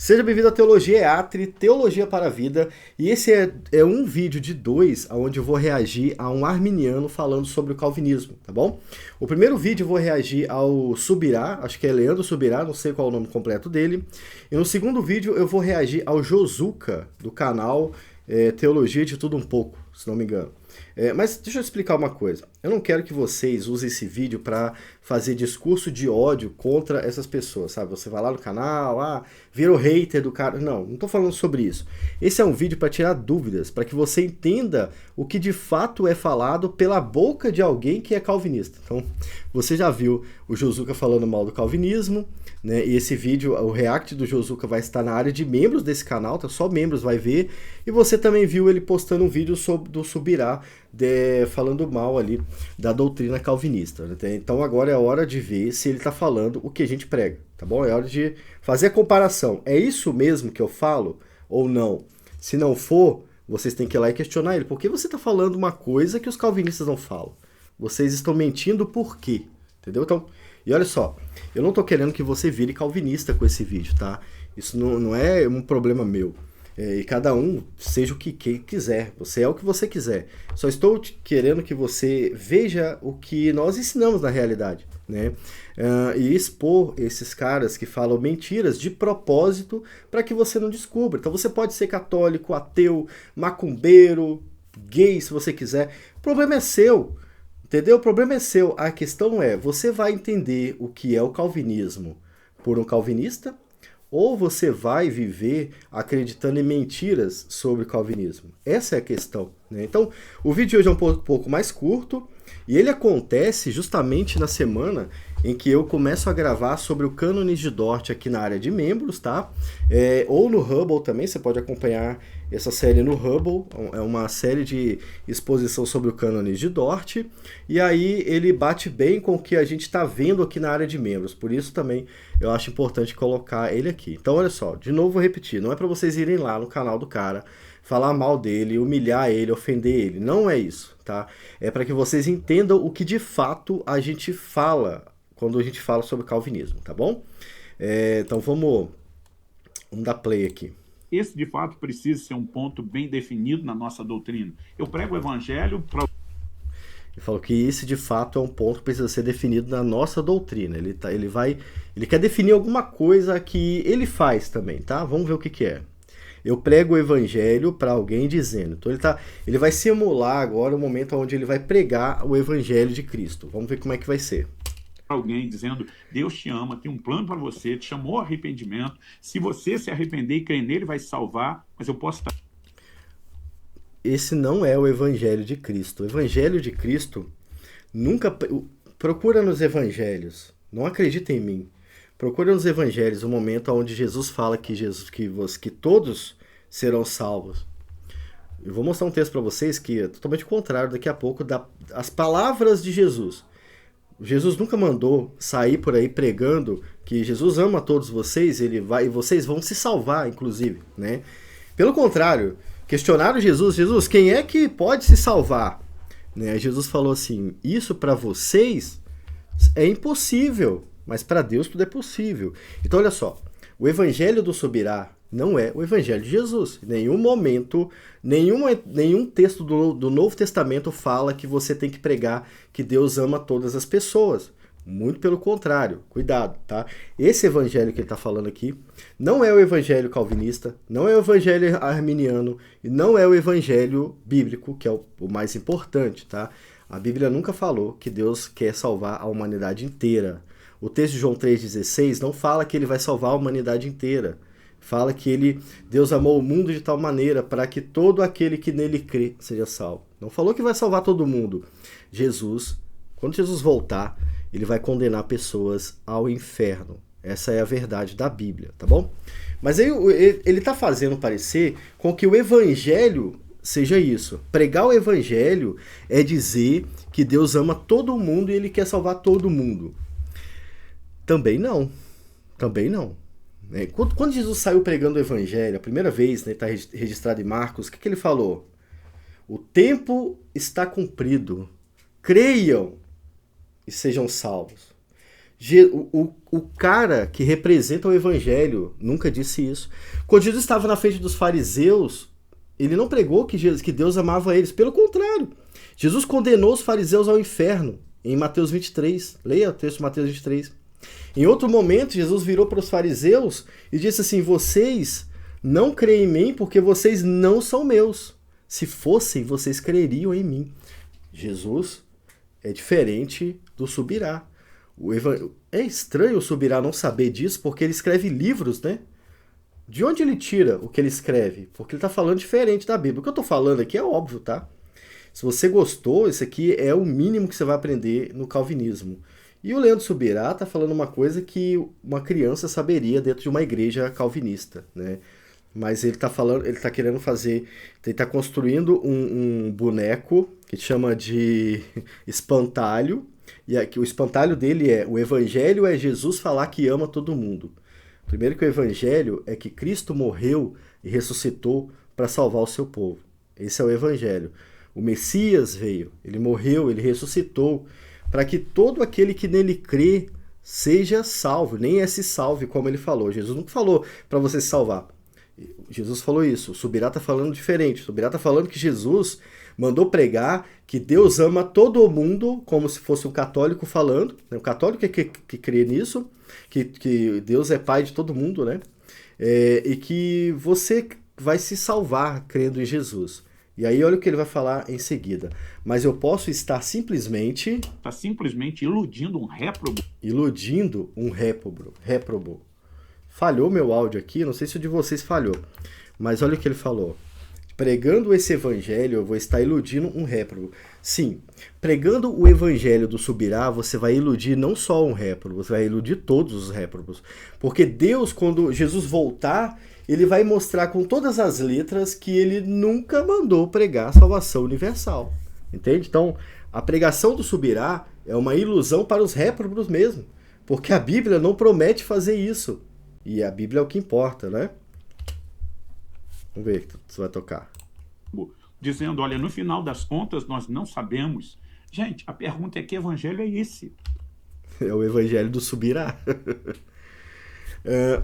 Seja bem-vindo à Teologia EATRE, Teologia para a Vida, e esse é um vídeo de dois, onde eu vou reagir a um arminiano falando sobre o calvinismo, tá bom? O primeiro vídeo eu vou reagir ao Subirá, acho que é Leandro Subirá, não sei qual é o nome completo dele, e no segundo vídeo eu vou reagir ao Josuka, do canal Teologia de Tudo Um Pouco, se não me engano. Mas deixa eu explicar uma coisa. Eu não quero que vocês usem esse vídeo para fazer discurso de ódio contra essas pessoas, sabe? Você vai lá no canal, vira o hater do cara. Não tô falando sobre isso. Esse é um vídeo para tirar dúvidas, para que você entenda o que de fato é falado pela boca de alguém que é calvinista. Então, você já viu o Josuka falando mal do calvinismo, né? E esse vídeo, o react do Josuka vai estar na área de membros desse canal, tá? Só membros vai ver. E você também viu ele postando um vídeo do Subirá, falando mal ali da doutrina calvinista, né? Então agora é hora de ver se ele está falando o que a gente prega, tá bom? É hora de fazer a comparação. É isso mesmo que eu falo ou não? Se não for, vocês têm que ir lá e questionar ele. Por que você está falando uma coisa que os calvinistas não falam? Vocês estão mentindo por quê? Entendeu? Então, e olha só, eu não estou querendo que você vire calvinista com esse vídeo, tá? Isso não é um problema meu. E cada um seja o que quiser, você é o que você quiser. Só estou querendo que você veja o que nós ensinamos na realidade, né? E expor esses caras que falam mentiras de propósito para que você não descubra. Então você pode ser católico, ateu, macumbeiro, gay, se você quiser. O problema é seu, entendeu? O problema é seu. A questão é, você vai entender o que é o calvinismo por um calvinista, ou você vai viver acreditando em mentiras sobre o calvinismo? Essa é a questão, né? Então, o vídeo de hoje é um pouco mais curto, e ele acontece justamente na semana em que eu começo a gravar sobre o Cânones de Dort aqui na área de membros, tá? Ou no Hubble também, você pode acompanhar essa série no Hubble, é uma série de exposição sobre o Cânones de Dort, e aí ele bate bem com o que a gente está vendo aqui na área de membros, por isso também eu acho importante colocar ele aqui. Então olha só, de novo vou repetir, não é para vocês irem lá no canal do cara, falar mal dele, humilhar ele, ofender ele, não é isso, tá? É para que vocês entendam o que de fato a gente fala quando a gente fala sobre calvinismo, tá bom? Então vamos dar play aqui. Esse, de fato, precisa ser um ponto bem definido na nossa doutrina. Eu prego o evangelho para... Ele falou que esse, de fato, é um ponto que precisa ser definido na nossa doutrina. Ele quer definir alguma coisa que ele faz também, tá? Vamos ver o que é. Eu prego o evangelho para alguém dizendo. Então ele vai simular agora o momento onde ele vai pregar o evangelho de Cristo. Vamos ver como é que vai ser. Alguém dizendo, Deus te ama, tem um plano para você, te chamou ao arrependimento. Se você se arrepender e crer nele, vai se salvar, mas eu posso estar... Esse não é o evangelho de Cristo. O evangelho de Cristo nunca... Procura nos evangelhos. Não acredita em mim. Procura nos evangelhos o momento onde Jesus fala que todos serão salvos. Eu vou mostrar um texto para vocês que é totalmente contrário daqui a pouco das palavras de Jesus. Jesus nunca mandou sair por aí pregando que Jesus ama todos vocês, e vocês vão se salvar, inclusive, né? Pelo contrário, questionaram Jesus, quem é que pode se salvar? Né? Jesus falou assim, isso para vocês é impossível, mas para Deus tudo é possível. Então olha só, o evangelho do Subirá não é o evangelho de Jesus. Em nenhum momento, nenhum texto do Novo Testamento fala que você tem que pregar que Deus ama todas as pessoas. Muito pelo contrário, cuidado, tá? Esse evangelho que ele está falando aqui não é o evangelho calvinista, não é o evangelho arminiano e não é o evangelho bíblico, que é o mais importante, tá? A Bíblia nunca falou que Deus quer salvar a humanidade inteira. O texto de João 3,16 não fala que ele vai salvar a humanidade inteira. Fala que Deus amou o mundo de tal maneira para que todo aquele que nele crê seja salvo. Não falou que vai salvar todo mundo. Quando Jesus voltar, ele vai condenar pessoas ao inferno. Essa é a verdade da Bíblia, tá bom? Mas aí ele está fazendo parecer com que o evangelho seja isso. Pregar o evangelho é dizer que Deus ama todo mundo e ele quer salvar todo mundo. Também não. Também não. Quando Jesus saiu pregando o evangelho, a primeira vez, né, está registrado em Marcos, o que ele falou? O tempo está cumprido. Creiam e sejam salvos. O cara que representa o evangelho nunca disse isso. Quando Jesus estava na frente dos fariseus, ele não pregou que Deus amava eles. Pelo contrário, Jesus condenou os fariseus ao inferno em Mateus 23. Leia o texto de Mateus 23. Em outro momento, Jesus virou para os fariseus e disse assim: vocês não creem em mim porque vocês não são meus. Se fossem, vocês creriam em mim. Jesus é diferente do Subirá. É estranho o Subirá não saber disso, porque ele escreve livros, né? De onde ele tira o que ele escreve? Porque ele está falando diferente da Bíblia. O que eu estou falando aqui é óbvio, tá? Se você gostou, isso aqui é o mínimo que você vai aprender no calvinismo. E o Leandro Subirá está falando uma coisa que uma criança saberia dentro de uma igreja calvinista, né? Mas ele está falando, ele está querendo fazer, ele está construindo um boneco que chama de espantalho. E aqui, o espantalho dele é: o evangelho é Jesus falar que ama todo mundo. Primeiro que o evangelho é que Cristo morreu e ressuscitou para salvar o seu povo. Esse é o evangelho. O Messias veio, ele morreu, ele ressuscitou para que todo aquele que nele crê seja salvo. Nem é se salve, como ele falou. Jesus não falou para você se salvar. Jesus falou isso. O Subirá está falando diferente. O Subirá está falando que Jesus mandou pregar que Deus ama todo mundo, como se fosse um católico falando. O católico é que crê nisso, que Deus é pai de todo mundo, né? E que você vai se salvar crendo em Jesus. E aí olha o que ele vai falar em seguida. Mas eu posso estar simplesmente... Está simplesmente iludindo um réprobo. Iludindo um réprobo. Falhou meu áudio aqui, não sei se o de vocês falhou. Mas olha o que ele falou. Pregando esse evangelho, eu vou estar iludindo um réprobo. Sim, pregando o evangelho do Subirá, você vai iludir não só um réprobo, você vai iludir todos os réprobos. Porque Deus, quando Jesus voltar, ele vai mostrar com todas as letras que ele nunca mandou pregar a salvação universal. Entende? Então, a pregação do Subirá é uma ilusão para os réprobos mesmo. Porque a Bíblia não promete fazer isso. E a Bíblia é o que importa, né? Vamos ver o que você vai tocar. Dizendo, olha, no final das contas, nós não sabemos. Gente, a pergunta é: que evangelho é esse? É o evangelho do Subirá.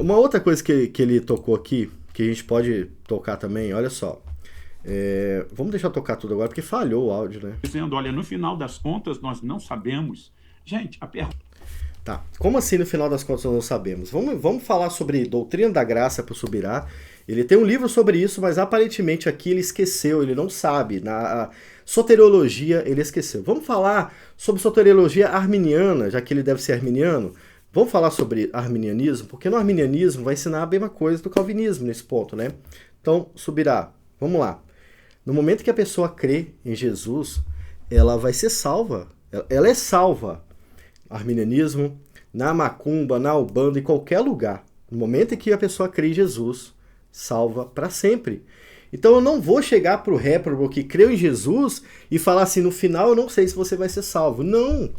Uma outra coisa que ele tocou aqui, que a gente pode tocar também, olha só. Vamos deixar eu tocar tudo agora, porque falhou o áudio, né? Dizendo, olha, no final das contas, nós não sabemos. Gente, a pergunta... Tá, como assim no final das contas nós não sabemos? Vamos falar sobre doutrina da graça para o Subirá. Ele tem um livro sobre isso, mas aparentemente aqui ele esqueceu, ele não sabe. Na soteriologia ele esqueceu. Vamos falar sobre soteriologia arminiana, já que ele deve ser arminiano. Vamos falar sobre arminianismo, porque no arminianismo vai ensinar a mesma coisa do calvinismo nesse ponto, né? Então, Subirá, vamos lá. No momento que a pessoa crê em Jesus, ela vai ser salva. Ela é salva. Arminianismo, na macumba, na Umbanda, em qualquer lugar. No momento em que a pessoa crê em Jesus, salva para sempre. Então eu não vou chegar para o réprobo que creu em Jesus e falar assim, no final eu não sei se você vai ser salvo. Não!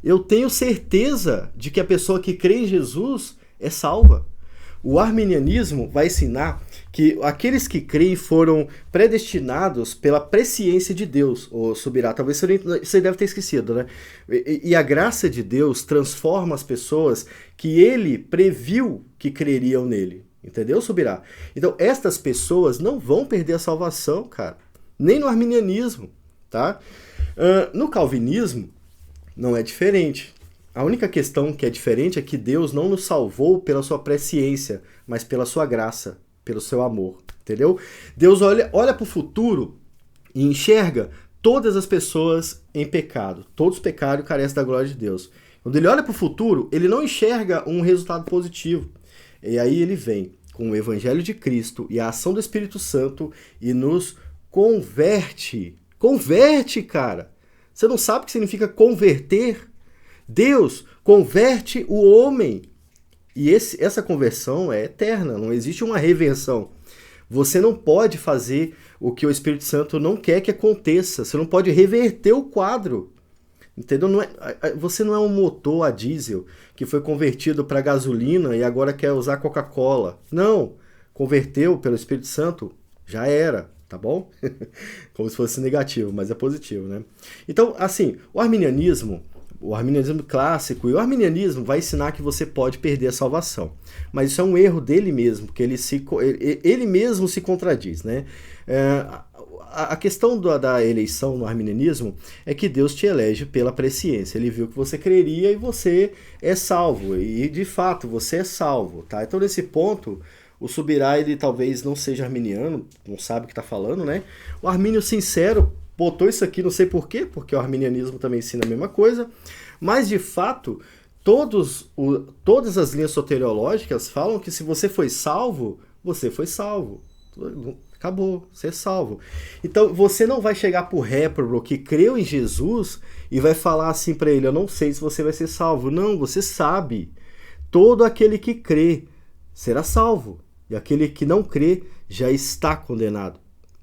Eu tenho certeza de que a pessoa que crê em Jesus é salva. O arminianismo vai ensinar que aqueles que creem foram predestinados pela presciência de Deus. Ô Subirá, talvez você deve ter esquecido, né? E a graça de Deus transforma as pessoas que ele previu que creriam nele. Entendeu, Subirá? Então, estas pessoas não vão perder a salvação, cara. Nem no arminianismo, tá? No calvinismo, não é diferente. A única questão que é diferente é que Deus não nos salvou pela sua presciência, mas pela sua graça, pelo seu amor, entendeu? Deus olha para o futuro e enxerga todas as pessoas em pecado. Todos pecaram e carecem da glória de Deus. Quando ele olha para o futuro, ele não enxerga um resultado positivo. E aí ele vem com o evangelho de Cristo e a ação do Espírito Santo e nos converte. Converte, cara! Você não sabe o que significa converter? Deus converte o homem. E essa conversão é eterna, não existe uma reversão. Você não pode fazer o que o Espírito Santo não quer que aconteça. Você não pode reverter o quadro. Entendeu? Você não é um motor a diesel que foi convertido para gasolina e agora quer usar Coca-Cola. Não. Converteu pelo Espírito Santo, já era. Tá bom? Como se fosse negativo, mas é positivo, né? Então, assim, o arminianismo o arminianismo clássico e o arminianismo vai ensinar que você pode perder a salvação. Mas isso é um erro dele mesmo, porque ele mesmo se contradiz, né? A questão da eleição no arminianismo é que Deus te elege pela presciência. Ele viu que você creria e você é salvo. E, de fato, você é salvo, tá? Então, nesse ponto, o Subirá, ele talvez não seja arminiano, não sabe o que está falando, né? O Armínio Sincero botou isso aqui, não sei por quê, porque o arminianismo também ensina a mesma coisa. Mas, de fato, todas as linhas soteriológicas falam que se você foi salvo, você foi salvo. Acabou, você é salvo. Então, você não vai chegar pro réprobo que creu em Jesus e vai falar assim para ele, eu não sei se você vai ser salvo. Não, você sabe. Todo aquele que crê será salvo. E aquele que não crê já está condenado.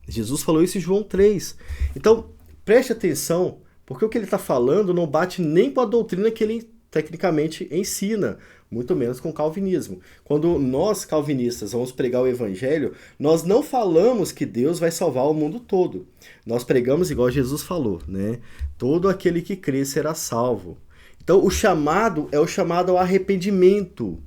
Jesus falou isso em João 3. Então, preste atenção, porque o que ele está falando não bate nem com a doutrina que ele tecnicamente ensina, muito menos com o calvinismo. Quando nós, calvinistas, vamos pregar o evangelho, nós não falamos que Deus vai salvar o mundo todo. Nós pregamos igual Jesus falou, né? Todo aquele que crê será salvo. Então, o chamado é o chamado ao arrependimento.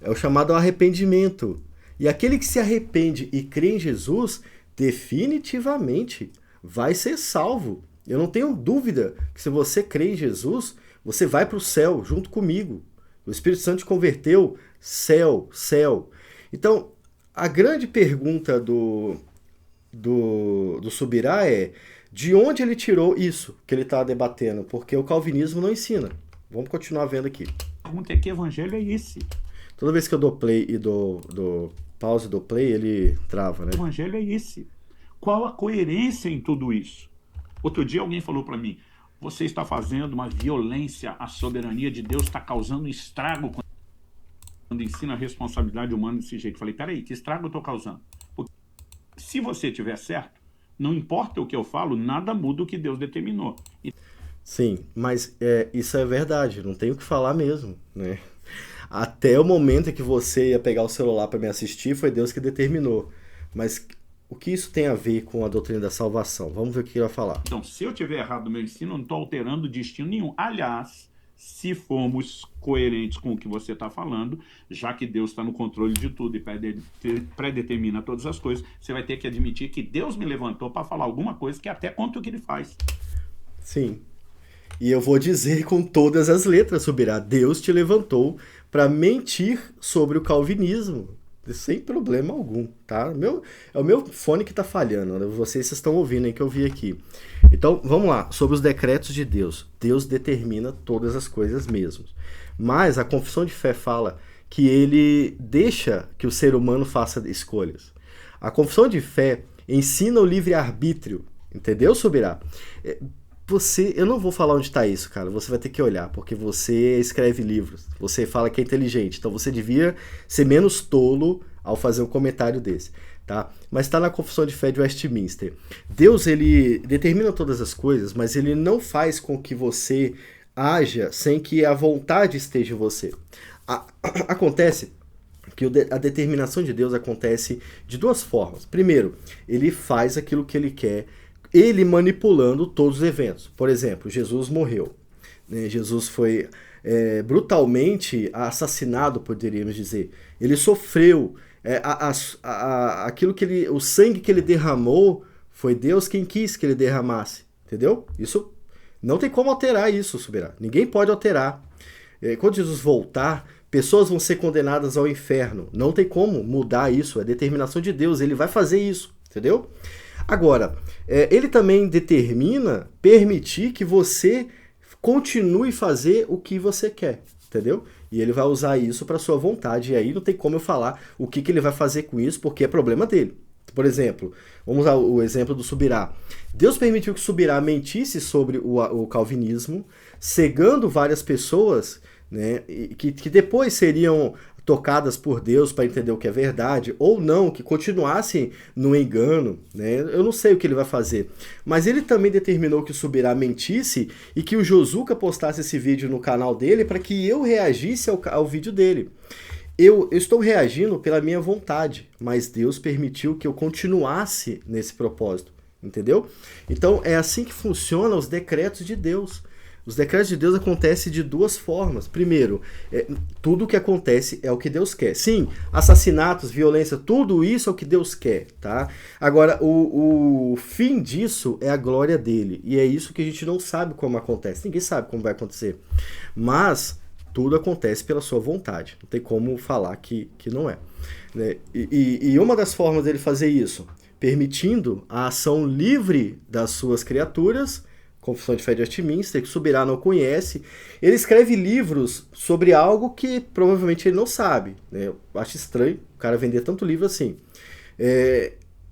É o chamado ao arrependimento. E aquele que se arrepende e crê em Jesus, definitivamente vai ser salvo. Eu não tenho dúvida que se você crê em Jesus, você vai para o céu junto comigo. O Espírito Santo te converteu, céu, céu. Então, a grande pergunta do Subirá é de onde ele tirou isso que ele está debatendo? Porque o calvinismo não ensina. Vamos continuar vendo aqui. A pergunta é que evangelho é esse? Toda vez que eu dou play e dou pause e dou play, ele trava, né? O evangelho é esse. Qual a coerência em tudo isso? Outro dia alguém falou para mim, você está fazendo uma violência à soberania de Deus, está causando um estrago quando ensina a responsabilidade humana desse jeito. Eu falei, peraí, que estrago eu estou causando? Porque se você tiver certo, não importa o que eu falo, nada muda o que Deus determinou. Sim, mas isso é verdade, não tenho o que falar mesmo, né? Até o momento em que você ia pegar o celular para me assistir, foi Deus que determinou. Mas o que isso tem a ver com a doutrina da salvação? Vamos ver o que ele vai falar. Então, se eu tiver errado no meu ensino, eu não estou alterando destino nenhum. Aliás, se formos coerentes com o que você está falando, já que Deus está no controle de tudo e predetermina todas as coisas, você vai ter que admitir que Deus me levantou para falar alguma coisa que é até contra o que ele faz. Sim. E eu vou dizer com todas as letras, Subirá, Deus te levantou para mentir sobre o calvinismo, sem problema algum, tá? É o meu fone que está falhando, né? Vocês estão ouvindo aí que eu vi aqui. Então, vamos lá, sobre os decretos de Deus. Deus determina todas as coisas mesmo. Mas a confissão de fé fala que ele deixa que o ser humano faça escolhas. A confissão de fé ensina o livre-arbítrio, entendeu, Subirá? Eu não vou falar onde está isso, cara. Você vai ter que olhar, porque você escreve livros. Você fala que é inteligente. Então você devia ser menos tolo ao fazer um comentário desse, tá? Mas está na Confissão de Fé de Westminster. Deus, ele determina todas as coisas, mas ele não faz com que você haja sem que a vontade esteja em você. Acontece que a determinação de Deus acontece de duas formas. Primeiro, ele faz aquilo que ele quer, ele manipulando todos os eventos. Por exemplo, Jesus morreu. Né? Jesus foi brutalmente assassinado, poderíamos dizer. Ele sofreu. O sangue que ele derramou, foi Deus quem quis que ele derramasse. Entendeu? Isso não tem como alterar isso, Subirá. Ninguém pode alterar. Quando Jesus voltar, pessoas vão ser condenadas ao inferno. Não tem como mudar isso. É determinação de Deus. Ele vai fazer isso. Entendeu? Agora, ele também determina permitir que você continue a fazer o que você quer, entendeu? E ele vai usar isso para sua vontade, e aí não tem como eu falar o que ele vai fazer com isso, porque é problema dele. Por exemplo, vamos usar o exemplo do Subirá. Deus permitiu que o Subirá mentisse sobre o calvinismo, cegando várias pessoas, né, que depois seriam tocadas por Deus para entender o que é verdade, ou não, que continuassem no engano, né? Eu não sei o que ele vai fazer. Mas ele também determinou que o Subirá mentisse e que o Josuka postasse esse vídeo no canal dele para que eu reagisse ao vídeo dele. Eu estou reagindo pela minha vontade, mas Deus permitiu que eu continuasse nesse propósito, entendeu? Então é assim que funcionam os decretos de Deus. Os decretos de Deus acontecem de duas formas. Primeiro, tudo o que acontece é o que Deus quer. Sim, assassinatos, violência, tudo isso é o que Deus quer, tá? Agora, o fim disso é a glória dele. E é isso que a gente não sabe como acontece. Ninguém sabe como vai acontecer. Mas tudo acontece pela sua vontade. Não tem como falar que não é. Né? E uma das formas dele fazer isso, permitindo a ação livre das suas criaturas, Confissão de Fé de Westminster, que Subirá não conhece. Ele escreve livros sobre algo que provavelmente ele não sabe. Né? Eu acho estranho o cara vender tanto livro assim.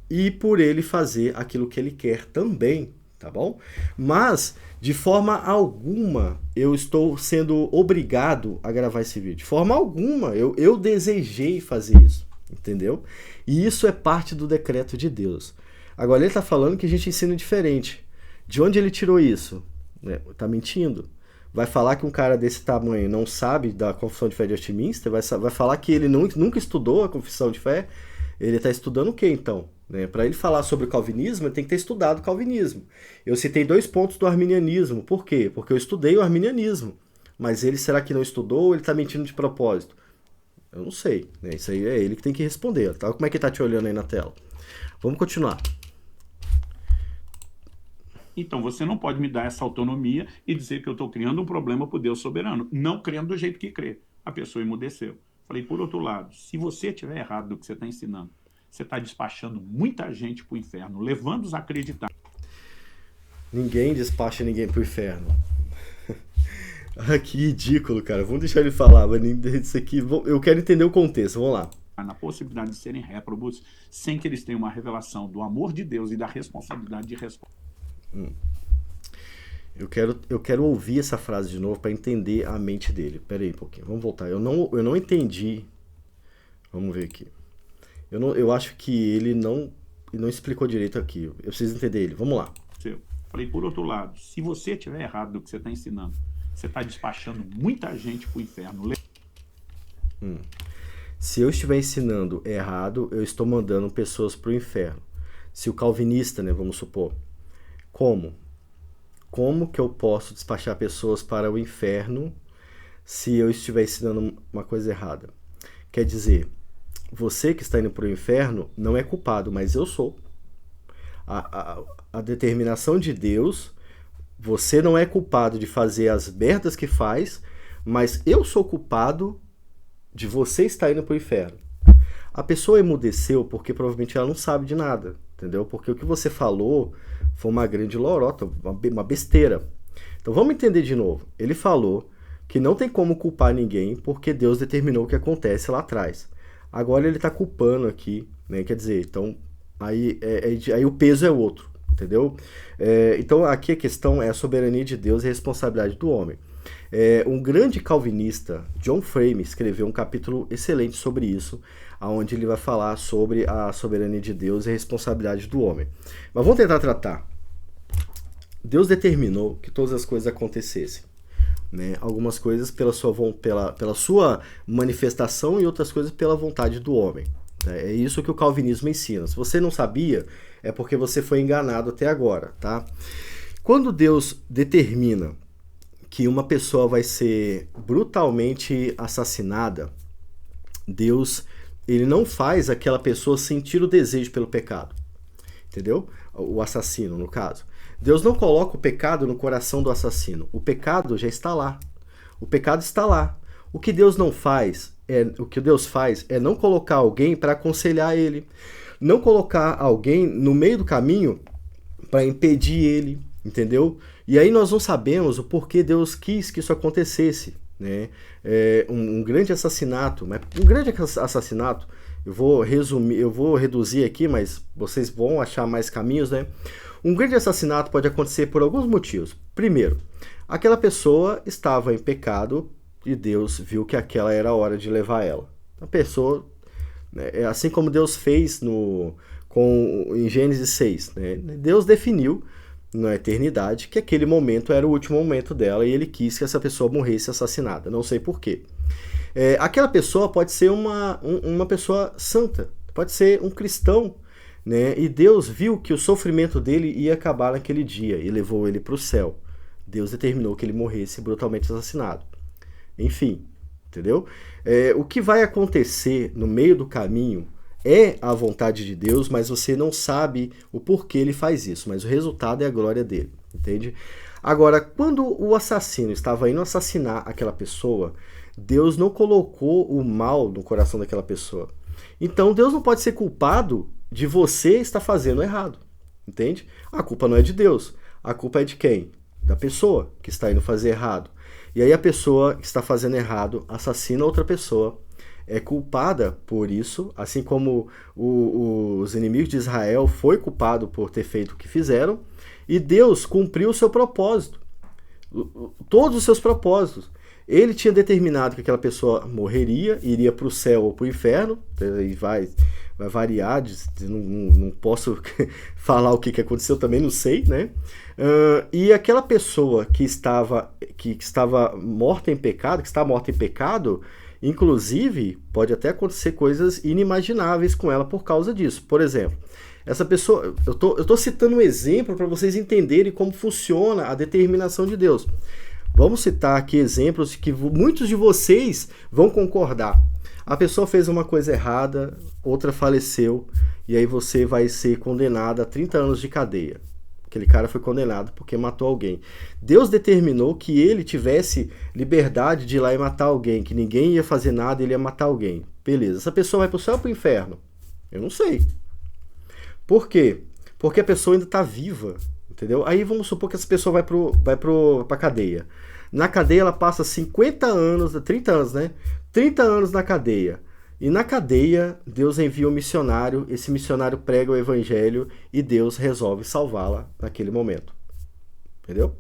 E por ele fazer aquilo que ele quer também, tá bom? Mas, de forma alguma, eu estou sendo obrigado a gravar esse vídeo. De forma alguma, eu desejei fazer isso, entendeu? E isso é parte do decreto de Deus. Agora, ele está falando que a gente ensina diferente. De onde ele tirou isso? Tá mentindo? Vai falar que um cara desse tamanho não sabe da Confissão de Fé de Westminster? Vai falar que ele nunca estudou a Confissão de Fé? Ele está estudando o que então? Para ele falar sobre o calvinismo, ele tem que ter estudado o calvinismo. Eu citei 2 pontos do arminianismo. Por quê? Porque eu estudei o arminianismo. Mas ele, será que não estudou ou ele está mentindo de propósito? Eu não sei. Isso aí é ele que tem que responder. Tá? Como é que ele está te olhando aí na tela? Vamos continuar. Então você não pode me dar essa autonomia e dizer que eu estou criando um problema para o Deus soberano, não crendo do jeito que crê. A pessoa emudeceu. Falei, por outro lado, se você estiver errado do que você está ensinando, você está despachando muita gente para o inferno, levando-os a acreditar. Ninguém despacha ninguém para o inferno. Que ridículo, cara. Vamos deixar ele falar. Isso aqui, eu quero entender o contexto. Vamos lá. Na possibilidade de serem réprobos, sem que eles tenham uma revelação do amor de Deus e da responsabilidade de resposta. Eu quero ouvir essa frase de novo para entender a mente dele. Pera aí um pouquinho, vamos voltar. Eu não entendi. Vamos ver aqui. Eu acho que ele não explicou direito aqui. Eu preciso entender ele. Vamos lá. Falei, por outro lado, se você estiver errado do que você está ensinando, você está despachando muita gente para o inferno. Se eu estiver ensinando errado, eu estou mandando pessoas para o inferno. Se o calvinista, né, vamos supor, como que eu posso despachar pessoas para o inferno se eu estiver ensinando uma coisa errada? Quer dizer, você que está indo para o inferno não é culpado, mas eu sou. A determinação de Deus, você não é culpado de fazer as merdas que faz, mas eu sou culpado de você estar indo para o inferno. A pessoa emudeceu porque provavelmente ela não sabe de nada, entendeu? Porque o que você falou foi uma grande lorota, uma besteira. Então vamos entender de novo. Ele falou que não tem como culpar ninguém porque Deus determinou o que acontece lá atrás. Agora ele está culpando aqui, né? Quer dizer, então aí o peso é outro, entendeu? Então aqui a questão é a soberania de Deus e a responsabilidade do homem. Um grande calvinista, John Frame, escreveu um capítulo excelente sobre isso, onde ele vai falar sobre a soberania de Deus e a responsabilidade do homem. Mas vamos tentar tratar. Deus determinou que todas as coisas acontecessem. Né? Algumas coisas pela sua manifestação e outras coisas pela vontade do homem. É isso que o calvinismo ensina. Se você não sabia, é porque você foi enganado até agora. Tá? Quando Deus determina que uma pessoa vai ser brutalmente assassinada, Deus, ele não faz aquela pessoa sentir o desejo pelo pecado, entendeu? O assassino, no caso. Deus não coloca o pecado no coração do assassino. O pecado já está lá. O pecado está lá. O que Deus faz é não colocar alguém para aconselhar ele, não colocar alguém no meio do caminho para impedir ele, entendeu? E aí nós não sabemos o porquê Deus quis que isso acontecesse, né? Um grande assassinato, eu vou reduzir aqui, mas vocês vão achar mais caminhos, né? Um grande assassinato pode acontecer por alguns motivos. Primeiro, aquela pessoa estava em pecado e Deus viu que aquela era a hora de levar ela. A pessoa, né, assim como Deus fez em Gênesis 6, né? Deus definiu na eternidade que aquele momento era o último momento dela e ele quis que essa pessoa morresse assassinada. Não sei porquê. Aquela pessoa pode ser uma pessoa santa, pode ser um cristão, né? E Deus viu que o sofrimento dele ia acabar naquele dia e levou ele para o céu. Deus determinou que ele morresse brutalmente assassinado. Enfim, entendeu? O que vai acontecer no meio do caminho é a vontade de Deus, mas você não sabe o porquê ele faz isso, mas o resultado é a glória dele, entende? Agora, quando o assassino estava indo assassinar aquela pessoa, Deus não colocou o mal no coração daquela pessoa. Então Deus não pode ser culpado de você estar fazendo errado, entende? A culpa não é de Deus, a culpa é de quem? Da pessoa que está indo fazer errado. E aí a pessoa que está fazendo errado assassina outra pessoa, é culpada por isso, assim como os inimigos de Israel foi culpado por ter feito o que fizeram, e Deus cumpriu o seu propósito, todos os seus propósitos. Ele tinha determinado que aquela pessoa morreria, iria para o céu ou para o inferno, e vai variar, não posso falar o que aconteceu, também não sei, né? E aquela pessoa que estava morta em pecado, que está morta em pecado, inclusive, pode até acontecer coisas inimagináveis com ela por causa disso. Por exemplo, essa pessoa, eu tô citando um exemplo para vocês entenderem como funciona a determinação de Deus. Vamos citar aqui exemplos que muitos de vocês vão concordar. A pessoa fez uma coisa errada, outra faleceu, e aí você vai ser condenado a 30 anos de cadeia. Aquele cara foi condenado porque matou alguém. Deus determinou que ele tivesse liberdade de ir lá e matar alguém, que ninguém ia fazer nada, ele ia matar alguém. Beleza, essa pessoa vai para o céu ou para o inferno? Eu não sei. Por quê? Porque a pessoa ainda está viva, entendeu? Aí vamos supor que essa pessoa vai para a cadeia. Na cadeia ela passa 50 anos, 30 anos, né? 30 anos na cadeia. E na cadeia, Deus envia um missionário, esse missionário prega o evangelho e Deus resolve salvá-la naquele momento. Entendeu?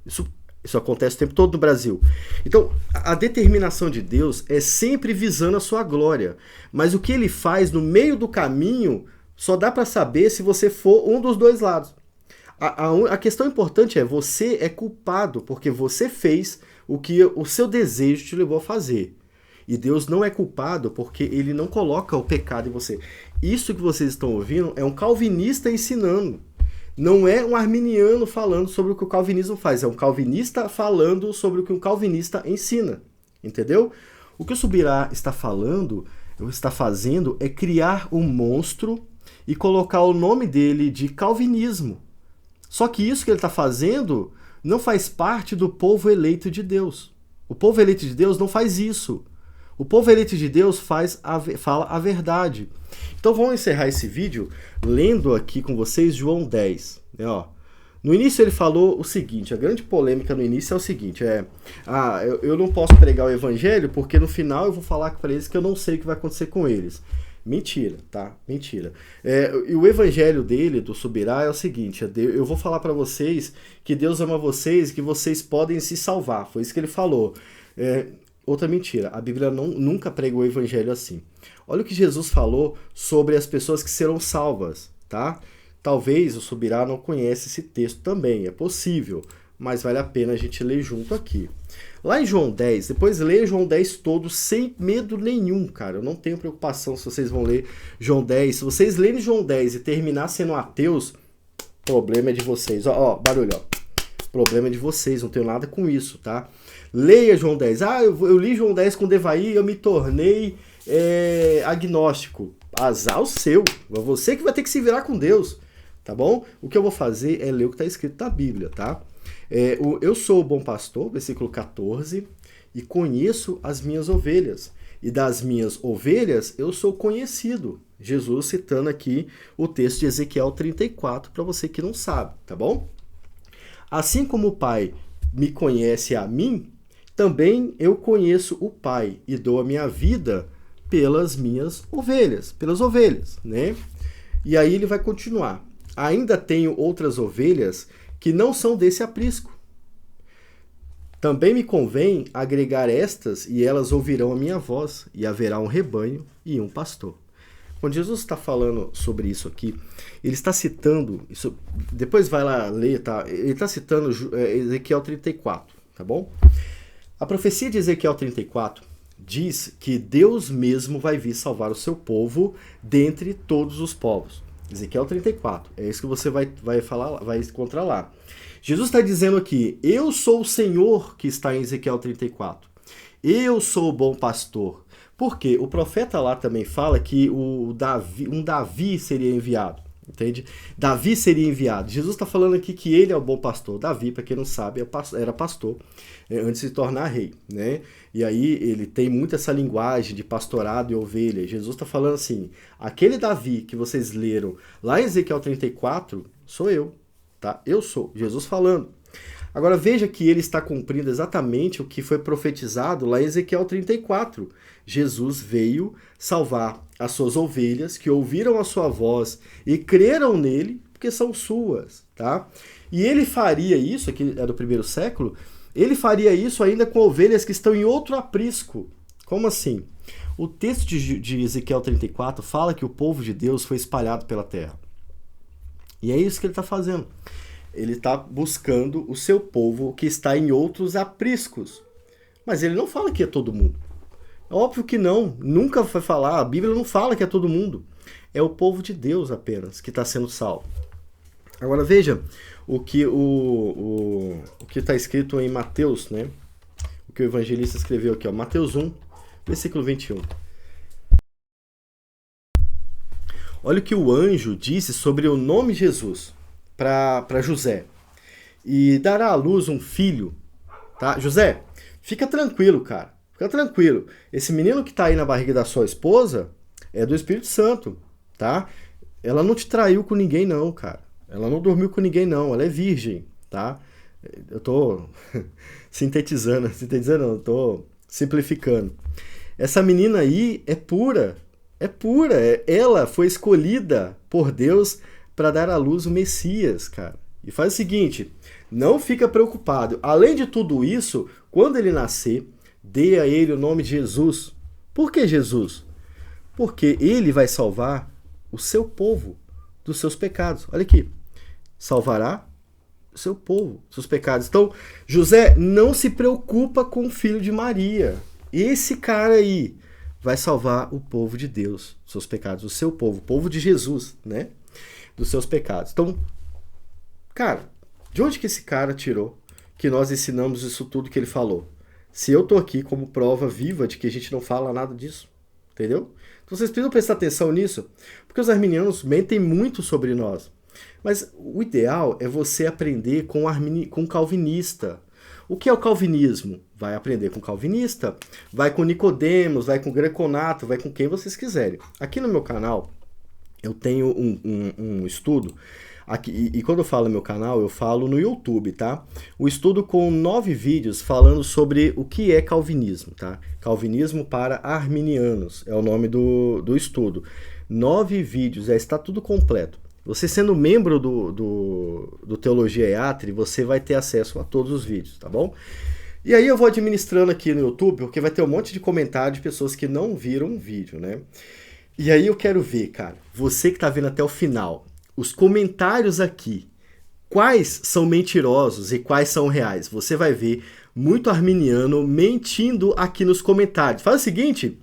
Isso acontece o tempo todo no Brasil. Então, a determinação de Deus é sempre visando a sua glória. Mas o que ele faz no meio do caminho só dá para saber se você for um dos dois lados. A questão importante é, você é culpado porque você fez o que o seu desejo te levou a fazer. E Deus não é culpado porque ele não coloca o pecado em você. Isso que vocês estão ouvindo é um calvinista ensinando. Não é um arminiano falando sobre o que o calvinismo faz. É um calvinista falando sobre o que um calvinista ensina. Entendeu? O que o Subirá está fazendo é criar um monstro e colocar o nome dele de calvinismo. Só que isso que ele está fazendo não faz parte do povo eleito de Deus. O povo eleito de Deus não faz isso. O povo eleito de Deus fala a verdade. Então vamos encerrar esse vídeo lendo aqui com vocês João 10. No início ele falou o seguinte, a grande polêmica no início é o seguinte, eu não posso pregar o evangelho porque no final eu vou falar para eles que eu não sei o que vai acontecer com eles. Mentira, tá? Mentira. E o evangelho dele, do Subirá, é o seguinte, eu vou falar para vocês que Deus ama vocês e que vocês podem se salvar. Foi isso que ele falou. Outra mentira, a Bíblia nunca pregou o evangelho assim. Olha o que Jesus falou sobre as pessoas que serão salvas, tá? Talvez o Subirá não conhece esse texto também, é possível, mas vale a pena a gente ler junto aqui. Lá em João 10, depois leia João 10 todo sem medo nenhum, cara. Eu não tenho preocupação se vocês vão ler João 10. Se vocês lerem João 10 e terminar sendo ateus, problema é de vocês. Ó, barulho, ó. Problema é de vocês, não tenho nada com isso, tá? Leia João 10. Eu li João 10 com Devaí e eu me tornei agnóstico. Azar o seu. É você que vai ter que se virar com Deus, tá bom? O que eu vou fazer é ler o que está escrito na Bíblia, tá? Eu sou o bom pastor, versículo 14, e conheço as minhas ovelhas. E das minhas ovelhas eu sou conhecido. Jesus citando aqui o texto de Ezequiel 34, para você que não sabe, tá bom? Assim como o Pai me conhece a mim, também eu conheço o Pai e dou a minha vida pelas minhas ovelhas, né? E aí ele vai continuar. Ainda tenho outras ovelhas que não são desse aprisco. Também me convém agregar estas e elas ouvirão a minha voz e haverá um rebanho e um pastor. Quando Jesus está falando sobre isso aqui, ele está citando, isso, depois vai lá ler, tá? Ele está citando Ezequiel 34, tá bom? A profecia de Ezequiel 34 diz que Deus mesmo vai vir salvar o seu povo dentre todos os povos. Ezequiel 34. É isso que você vai falar, vai encontrar lá. Jesus está dizendo aqui, eu sou o Senhor que está em Ezequiel 34. Eu sou o bom pastor. Por quê? O profeta lá também fala que um Davi seria enviado. Entende? Davi seria enviado. Jesus está falando aqui que ele é o bom pastor. Davi, para quem não sabe, era pastor antes de se tornar rei, né? E aí ele tem muito essa linguagem de pastorado e ovelha. Jesus está falando assim, aquele Davi que vocês leram lá em Ezequiel 34, sou eu, tá? Eu sou, Jesus falando. Agora veja que ele está cumprindo exatamente o que foi profetizado lá em Ezequiel 34. Jesus veio salvar as suas ovelhas que ouviram a sua voz e creram nele, porque são suas, tá? E ele faria isso, aqui é do primeiro século, ele faria isso ainda com ovelhas que estão em outro aprisco. Como assim? O texto de Ezequiel 34 fala que o povo de Deus foi espalhado pela terra. E é isso que ele está fazendo. Ele está buscando o seu povo que está em outros apriscos. Mas ele não fala que é todo mundo. É óbvio que não. Nunca vai falar. A Bíblia não fala que é todo mundo. É o povo de Deus apenas que está sendo salvo. Agora veja o que está escrito em Mateus, né? O que o evangelista escreveu aqui, ó, Mateus 1, versículo 21. Olha o que o anjo disse sobre o nome Jesus para José. E dará à luz um filho, tá? José, fica tranquilo, cara. Fica tranquilo. Esse menino que está aí na barriga da sua esposa é do Espírito Santo, tá? Ela não te traiu com ninguém não, cara. Ela não dormiu com ninguém não. Ela é virgem, tá? Eu tô sintetizando não, eu tô simplificando. Essa menina aí é pura. É pura. Ela foi escolhida por Deus para dar à luz o Messias, cara. E faz o seguinte, não fica preocupado. Além de tudo isso, quando ele nascer, dê a ele o nome de Jesus. Por que Jesus? Porque ele vai salvar o seu povo dos seus pecados. Olha aqui. Salvará o seu povo dos seus pecados. Então, José não se preocupa com o filho de Maria. Esse cara aí vai salvar o povo de Deus, dos seus pecados, o seu povo, o povo de Jesus, né? Dos seus pecados. Então, cara, de onde que esse cara tirou que nós ensinamos isso tudo que ele falou? Se eu tô aqui como prova viva de que a gente não fala nada disso, entendeu? Então vocês precisam prestar atenção nisso, porque os arminianos mentem muito sobre nós. Mas o ideal é você aprender com o calvinista. O que é o calvinismo? Vai aprender com o calvinista, vai com Nicodemos, vai com Greconato, vai com quem vocês quiserem. Aqui no meu canal, eu tenho um estudo, aqui, e quando eu falo no meu canal, eu falo no YouTube, tá? O estudo com 9 vídeos falando sobre o que é calvinismo, tá? Calvinismo para arminianos, é o nome do estudo. 9 vídeos, já está tudo completo. Você sendo membro do Teologia EATRI, você vai ter acesso a todos os vídeos, tá bom? E aí eu vou administrando aqui no YouTube, porque vai ter um monte de comentário de pessoas que não viram o vídeo, né? E aí eu quero ver, cara, você que tá vendo até o final, os comentários aqui, quais são mentirosos e quais são reais? Você vai ver muito arminiano mentindo aqui nos comentários. Faz o seguinte,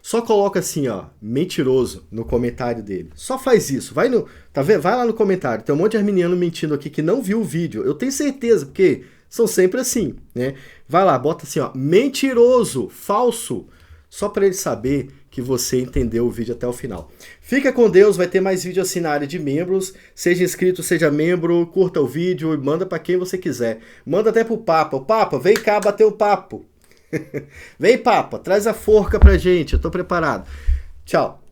só coloca assim, ó, mentiroso no comentário dele. Só faz isso, vai lá no comentário, tem um monte de arminiano mentindo aqui que não viu o vídeo. Eu tenho certeza, porque são sempre assim, né? Vai lá, bota assim, ó, mentiroso, falso, só para ele saber que você entendeu o vídeo até o final. Fica com Deus, vai ter mais vídeo assim na área de membros. Seja inscrito, seja membro, curta o vídeo e manda para quem você quiser. Manda até pro Papa. O Papa, vem cá bater o papo. Vem, Papa, traz a forca pra gente, eu tô preparado. Tchau.